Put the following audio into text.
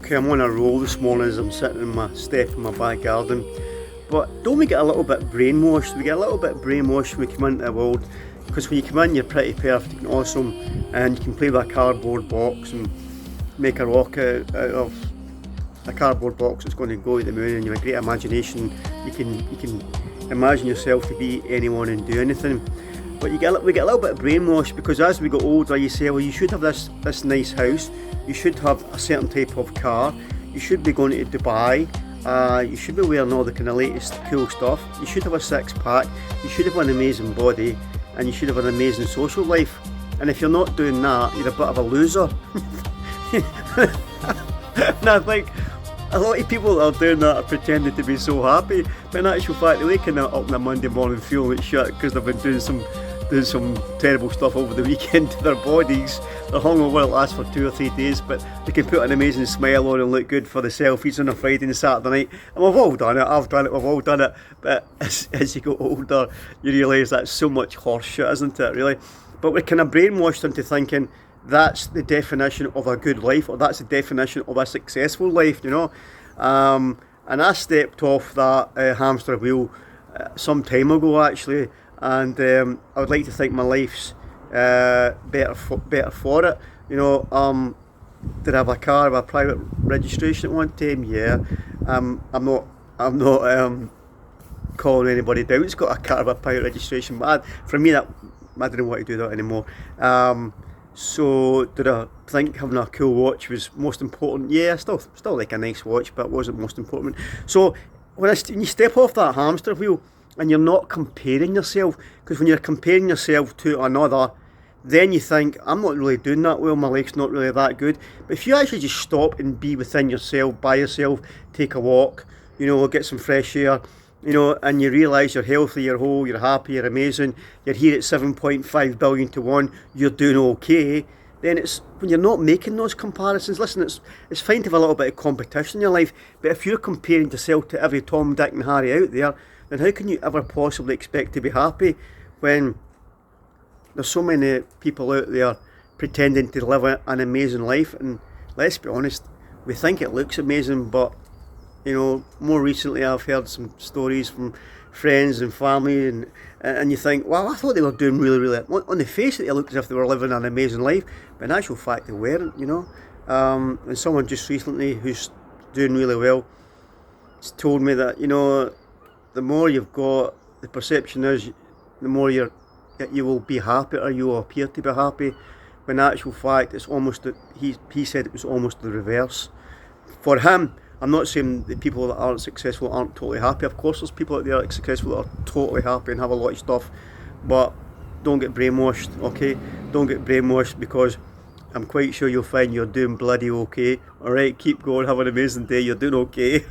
Okay, I'm on a roll this morning as I'm sitting in my step in my back garden. But don't we get a little bit brainwashed? We get a little bit brainwashed when we come into the world, because when you come in you're pretty perfect and awesome, and you can play with a cardboard box and make a rocket out of a cardboard box that's going to go to the moon, and you have a great imagination. You can imagine yourself to be anyone and do anything. But we get a little bit brainwashed, because as we get older you say, well, you should have this nice house, you should have a certain type of car, you should be going to Dubai, you should be wearing all the kind of latest cool stuff, you should have a six pack, you should have an amazing body, and you should have an amazing social life. And if you're not doing that, you're a bit of a loser. And I think a lot of people that are doing that are pretending to be so happy, but in actual fact they're waking up on a Monday morning feeling like shit because they've been doing some terrible stuff over the weekend to their bodies. They're hungover, it lasts for 2 or 3 days, but they can put an amazing smile on and look good for the selfies on a Friday and Saturday night. And we've all done it, I've done it, we've all done it. But as you go older, you realise that's so much horse shit, isn't it, really? But we're kind of brainwashed into thinking that's the definition of a good life, or that's the definition of a successful life, you know. And I stepped off that hamster wheel some time ago, actually, and I would like to think my life's better for it. You know, did I have a car with a private registration at one time? Yeah. I'm not calling anybody down who's got a car with a private registration, but for me, that I didn't want to do that anymore. So did I think having a cool watch was most important? Yeah, still like a nice watch, but it wasn't most important. So when you step off that hamster wheel and you're not comparing yourself, because when you're comparing yourself to another, then you think, I'm not really doing that well, my life's not really that good. But if you actually just stop and be within yourself, by yourself, take a walk, you know, get some fresh air, you know, and you realise you're healthy, you're whole, you're happy, you're amazing, you're here at 7.5 billion to 1, you're doing okay, then it's, when you're not making those comparisons, listen, it's fine to have a little bit of competition in your life, but if you're comparing yourself to every Tom, Dick and Harry out there, then how can you ever possibly expect to be happy when there's so many people out there pretending to live an amazing life? And let's be honest, we think it looks amazing, but you know, more recently I've heard some stories from friends and family, and you think, well, I thought they were doing really, really, on the face of it, it looked as if they were living an amazing life, but in actual fact they weren't, you know. And someone just recently who's doing really well has told me that, you know, the more you've got, the perception is the more you will be happy, or you will appear to be happy, when in actual fact it's almost, he said it was almost the reverse. For him, I'm not saying the people that aren't successful aren't totally happy. Of course there's people out there that are successful that are totally happy and have a lot of stuff, but don't get brainwashed, okay? Don't get brainwashed, because I'm quite sure you'll find you're doing bloody okay. Alright, keep going, have an amazing day, you're doing okay.